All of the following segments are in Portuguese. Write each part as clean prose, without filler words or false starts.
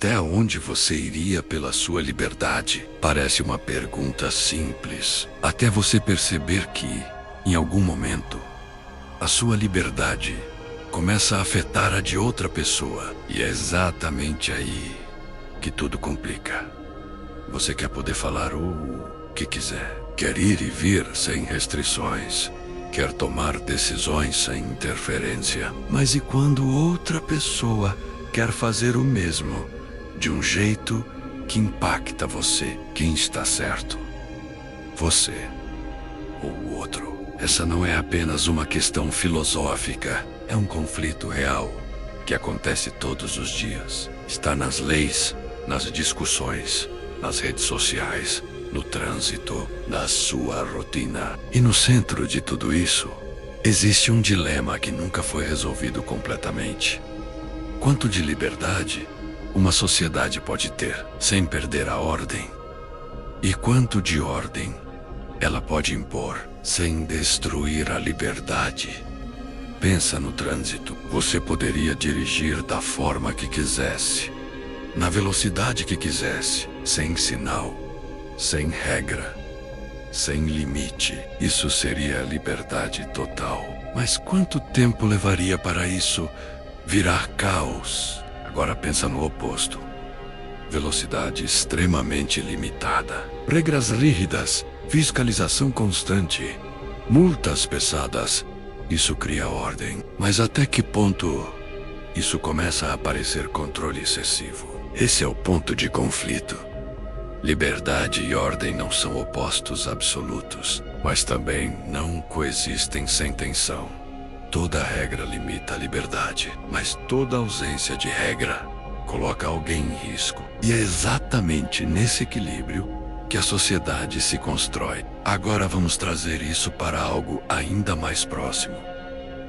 Até onde você iria pela sua liberdade? Parece uma pergunta simples, até você perceber que, em algum momento, a sua liberdade começa a afetar a de outra pessoa. E é exatamente aí que tudo complica. Você quer poder falar o que quiser. Quer ir e vir sem restrições. Quer tomar decisões sem interferência. Mas e quando outra pessoa quer fazer o mesmo, de um jeito que impacta você? Quem está certo? Você ou o outro? Essa não é apenas uma questão filosófica. É um conflito real que acontece todos os dias. Está nas leis, nas discussões, nas redes sociais, no trânsito, na sua rotina. E no centro de tudo isso, existe um dilema que nunca foi resolvido completamente. Quanto de liberdade uma sociedade pode ter sem perder a ordem? E quanto de ordem ela pode impor sem destruir a liberdade? Pensa no trânsito. Você poderia dirigir da forma que quisesse, na velocidade que quisesse, sem sinal, sem regra, sem limite. Isso seria liberdade total. Mas quanto tempo levaria para isso virar caos? Agora pensa no oposto. Velocidade extremamente limitada, regras rígidas, fiscalização constante, multas pesadas. Isso cria ordem. Mas até que ponto isso começa a parecer controle excessivo? Esse é o ponto de conflito. Liberdade e ordem não são opostos absolutos, mas também não coexistem sem tensão. Toda regra limita a liberdade, mas toda ausência de regra coloca alguém em risco. E é exatamente nesse equilíbrio que a sociedade se constrói. Agora vamos trazer isso para algo ainda mais próximo.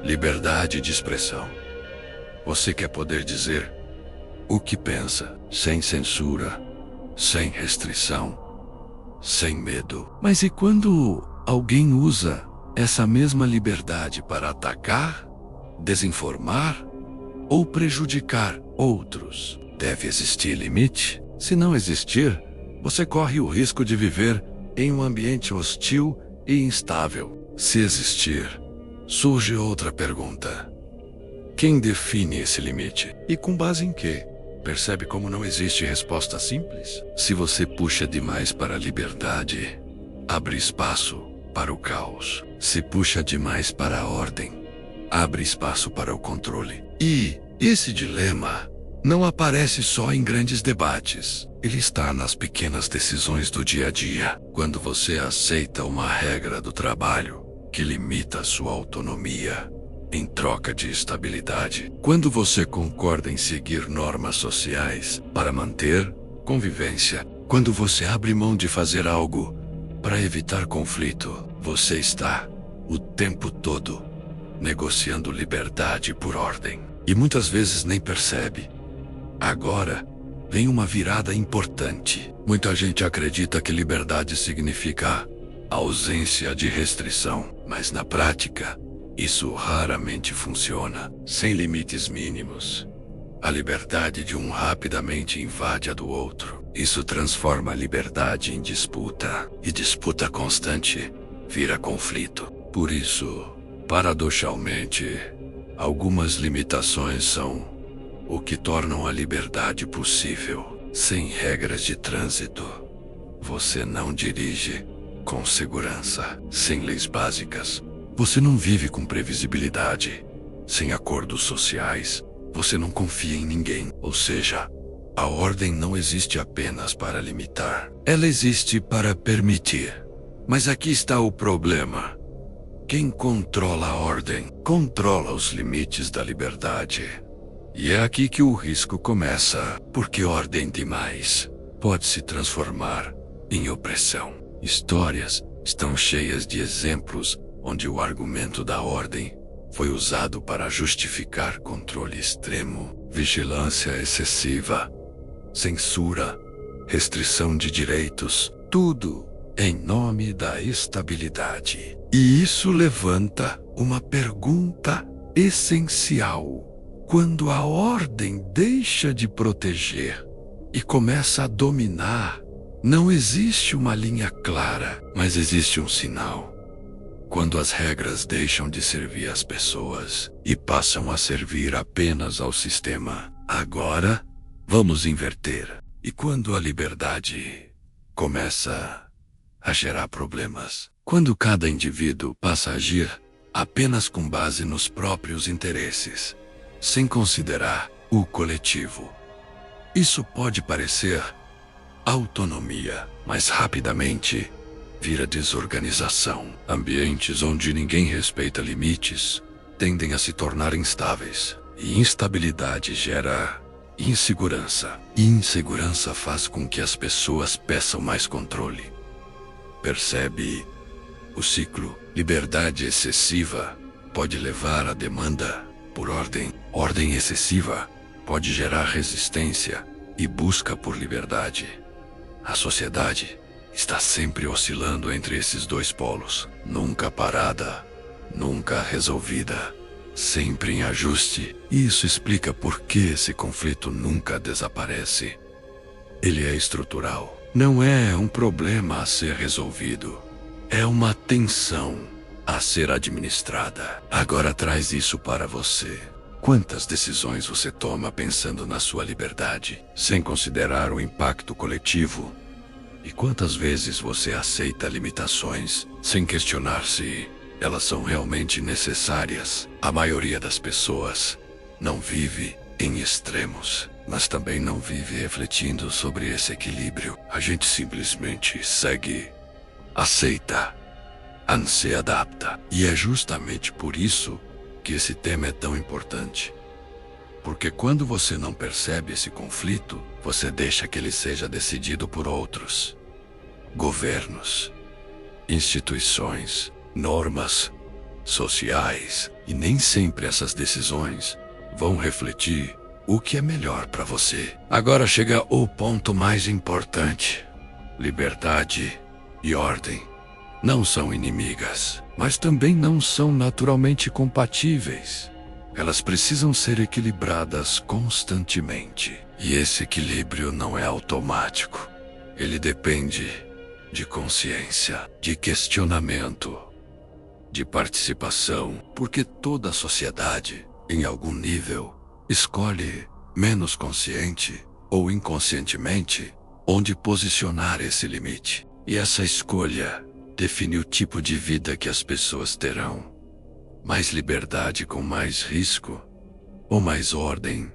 Liberdade de expressão. Você quer poder dizer o que pensa, sem censura, sem restrição, sem medo. Mas e quando alguém usa essa mesma liberdade para atacar, desinformar ou prejudicar outros? Deve existir limite? Se não existir, você corre o risco de viver em um ambiente hostil e instável. Se existir, surge outra pergunta. Quem define esse limite? E com base em quê? Percebe como não existe resposta simples? Se você puxa demais para a liberdade, abre espaço para o caos. Se puxa demais para a ordem, abre espaço para o controle. E esse dilema não aparece só em grandes debates. Ele está nas pequenas decisões do dia a dia. Quando você aceita uma regra do trabalho que limita a sua autonomia em troca de estabilidade. Quando você concorda em seguir normas sociais para manter convivência. Quando você abre mão de fazer algo para evitar conflito. Você está, o tempo todo, negociando liberdade por ordem. E muitas vezes nem percebe. Agora vem uma virada importante. Muita gente acredita que liberdade significa ausência de restrição, mas na prática, isso raramente funciona. Sem limites mínimos, a liberdade de um rapidamente invade a do outro. Isso transforma a liberdade em disputa, e disputa constante vira conflito. Por isso, paradoxalmente, algumas limitações são o que tornam a liberdade possível. Sem regras de trânsito, você não dirige com segurança. Sem leis básicas, você não vive com previsibilidade. Sem acordos sociais, você não confia em ninguém. Ou seja, a ordem não existe apenas para limitar. Ela existe para permitir. Mas aqui está o problema. Quem controla a ordem, controla os limites da liberdade. E é aqui que o risco começa, porque ordem demais pode se transformar em opressão. Histórias estão cheias de exemplos onde o argumento da ordem foi usado para justificar controle extremo, vigilância excessiva, censura, restrição de direitos, tudo em nome da estabilidade. E isso levanta uma pergunta essencial. Quando a ordem deixa de proteger, e começa a dominar. Não existe uma linha clara, mas existe um sinal. Quando as regras deixam de servir às pessoas e passam a servir apenas ao sistema. Agora, vamos inverter. E quando a liberdade começa a gerar problemas? Quando cada indivíduo passa a agir apenas com base nos próprios interesses, sem considerar o coletivo. Isso pode parecer autonomia, mas rapidamente vira desorganização. Ambientes onde ninguém respeita limites tendem a se tornar instáveis. E instabilidade gera insegurança. E insegurança faz com que as pessoas peçam mais controle. Percebe o ciclo? Liberdade excessiva pode levar à demanda por ordem. Ordem excessiva pode gerar resistência e busca por liberdade. A sociedade está sempre oscilando entre esses dois polos, nunca parada, nunca resolvida, sempre em ajuste. E isso explica por que esse conflito nunca desaparece. Ele é estrutural. Não é um problema a ser resolvido. É uma tensão a ser administrada. Agora traz isso para você. Quantas decisões você toma pensando na sua liberdade, sem considerar o impacto coletivo? E quantas vezes você aceita limitações, sem questionar se elas são realmente necessárias? A maioria das pessoas não vive em extremos, mas também não vive refletindo sobre esse equilíbrio. A gente simplesmente segue, aceita, se adapta. E é justamente por isso que esse tema é tão importante. Porque quando você não percebe esse conflito, você deixa que ele seja decidido por outros. Governos, instituições, normas sociais. E nem sempre essas decisões vão refletir o que é melhor para você. Agora chega o ponto mais importante. Liberdade e ordem não são inimigas, mas também não são naturalmente compatíveis. Elas precisam ser equilibradas constantemente. E esse equilíbrio não é automático. Ele depende de consciência, de questionamento, de participação, porque toda a sociedade, em algum nível, escolhe, menos consciente ou inconscientemente, onde posicionar esse limite. E essa escolha define o tipo de vida que as pessoas terão. Mais liberdade com mais risco, ou mais ordem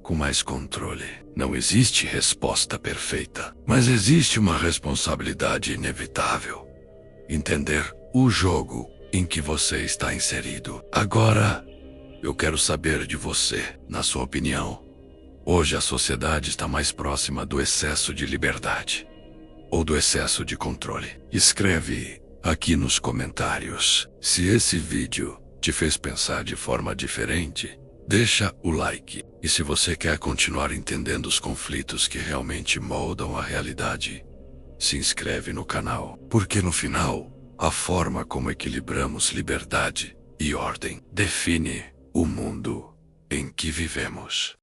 com mais controle. Não existe resposta perfeita, mas existe uma responsabilidade inevitável. Entender o jogo em que você está inserido. Agora, eu quero saber de você, na sua opinião. Hoje a sociedade está mais próxima do excesso de liberdade ou do excesso de controle? Escreve aqui nos comentários. Se esse vídeo te fez pensar de forma diferente, deixa o like. E se você quer continuar entendendo os conflitos que realmente moldam a realidade, se inscreve no canal. Porque no final, a forma como equilibramos liberdade e ordem define o mundo em que vivemos.